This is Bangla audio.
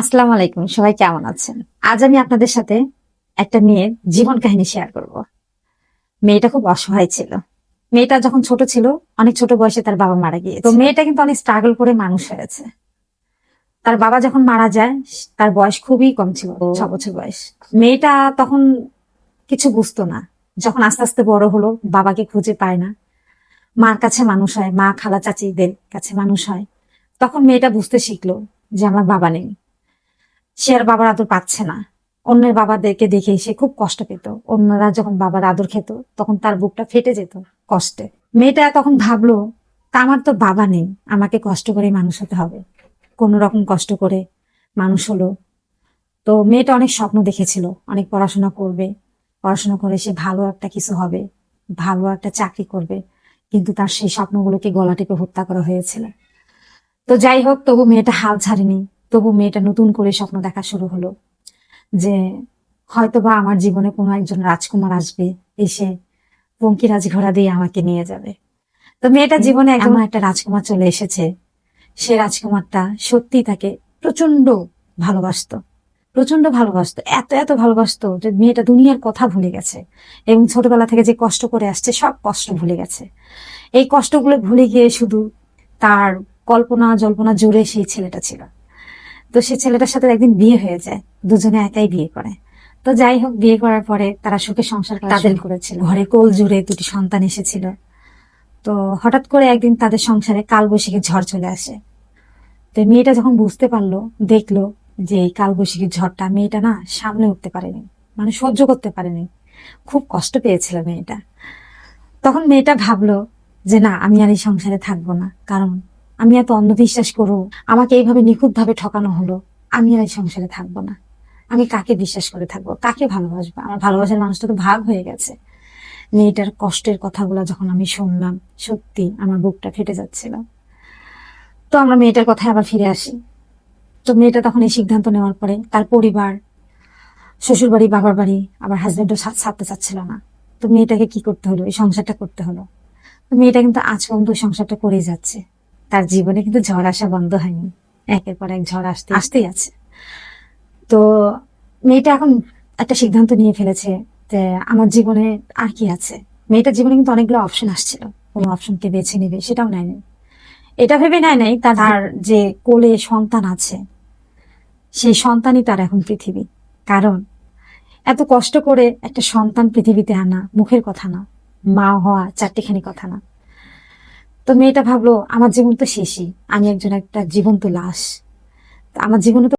আসসালামু আলাইকুম, সবাই কেমন আছেন? আজ আমি আপনাদের সাথে একটা মেয়ের জীবন কাহিনী শেয়ার করব। মেয়েটা খুব অসহায় ছিল। মেয়েটা যখন ছোট ছিল, অনেক ছোট বয়সে তার বাবা মারা গিয়েছে। তো মেয়েটা কিন্তু অনেক স্ট্রাগল করে মানুষ হয়েছে। তার বাবা যখন মারা যায়, তার বয়স খুবই কম ছিল, 6 বছর বয়স। মেয়েটা তখন কিছু বুঝতো না। যখন আস্তে আস্তে বড় হলো, বাবাকে খুঁজে পায় না, মার কাছে মানুষ হয়, মা খালা চাচিদের কাছে মানুষ হয়। তখন মেয়েটা বুঝতে শিখলো যে আমার বাবা নেই, সে আর বাবার আদর পাচ্ছে না। অন্যের বাবাদেরকে দেখে সে খুব কষ্ট পেত। অন্যরা যখন বাবার আদর খেত, তখন তার বুকটা ফেটে যেত কষ্টে। মেয়েটা তখন ভাবলো, তা আমার তো বাবা নেই, আমাকে কষ্ট করে মানুষ হতে হবে। কোন রকম কষ্ট করে মানুষ হলো। তো মেয়েটা অনেক স্বপ্ন দেখেছিল, অনেক পড়াশোনা করবে, পড়াশোনা করে সে ভালো একটা কিছু হবে, ভালো একটা চাকরি করবে। কিন্তু তার সেই স্বপ্নগুলোকে গলা টিপে হত্যা করা হয়েছিল। তো যাই হোক, তবু মেয়েটা হাল ছাড়েনি। তবু মেয়েটা নতুন করে স্বপ্ন দেখা শুরু হলো যে হয়তোবা আমার জীবনে কোনো একজন রাজকুমার আসবে, এসে পঙ্কিরাজ ঘোড়া দিয়ে আমাকে নিয়ে যাবে। তো মেয়েটা জীবনে এমন একটা রাজকুমার চলে এসেছে। সে রাজকুমারটা সত্যি তাকে প্রচন্ড ভালোবাসতো, প্রচন্ড ভালোবাসতো, এত এত ভালোবাসতো যে মেয়েটা দুনিয়ার কথা ভুলে গেছে। এবং ছোটবেলা থেকে যে কষ্ট করে আসছে, সব কষ্ট ভুলে গেছে। এই কষ্টগুলো ভুলে গিয়ে শুধু তার কল্পনা জল্পনা জুড়ে সেই ছেলেটা ছিল। তো সে ছেলেটার সাথে একদিন বিয়ে হয়ে যায়, দুজনে একাই বিয়ে করে। তো যাই হোক, বিয়ে করার পরে তারা সুখে সংসার করা শুরু করেছিল। ঘরে কোল জুড়ে 2টি সন্তান এসেছিল। তো হঠাৎ করে একদিন তাদের সংসারে কালবৈশাখী ঝড় চলে আসে। তো মেয়েটা যখন বুঝতে পারলো, দেখলো যে এই কালবৈশাখী ঝড়টা মেয়েটা না সামলে উঠতে পারেনি, মানে সহ্য করতে পারেনি, খুব কষ্ট পেয়েছিল মেয়েটা। তখন মেয়েটা ভাবলো যে না, আমি আর এই সংসারে থাকবো না, কারণ আমি এত অন্ধবিশ্বাস করো, আমাকে এইভাবে নিখুঁত ভাবে ঠকানো হলো। আমি আর এই সংসারে থাকবো না। আমি কাকে বিশ্বাস করে থাকবো, কাকে ভালোবাসবো? আমার ভালোবাসার মানুষটা তো ভাগ হয়ে গেছে। মেয়েটার কষ্টের কথাগুলো যখন আমি শুনলাম, সত্যি আমার বুকটা ফেটে যাচ্ছিল। তো আমরা মেয়েটার কথায় আবার ফিরে আসি। তো মেয়েটা তখন এই সিদ্ধান্ত নেওয়ার পরে তার পরিবার, শ্বশুর বাড়ি, বাবার বাড়ি, আবার হাজবেন্ডও ছাড়তে চাচ্ছিল না। তো মেয়েটাকে কি করতে হলো? এই সংসারটা করতে হলো। তো মেয়েটা কিন্তু আজ পর্যন্ত সংসারটা করেই যাচ্ছে। তার জীবনে কিন্তু ঝড় আসা বন্ধ হয়নি, একের পর এক ঝড় আসতেই আছে। তো মেয়েটা এখন একটা সিদ্ধান্ত নিয়ে ফেলেছে যে আমার জীবনে আর কি আছে। মেয়েটার জীবনে কিন্তু অনেকগুলো অপশন আসছিল, কোনো অপশনকে বেছে নেবে সেটাও নেয়নি। এটা ভেবে নেয় নাই তার যে কোলে সন্তান আছে, সেই সন্তানই তার এখন পৃথিবী। কারণ এত কষ্ট করে একটা সন্তান পৃথিবীতে আনা মুখের কথা না, মা হওয়া চারটিখানি কথা না। তো মেয়েটা ভাবলো আমার জীবন তো শেষই, আমি একজন একটা জীবন্ত লাশ। আমার জীবনে তো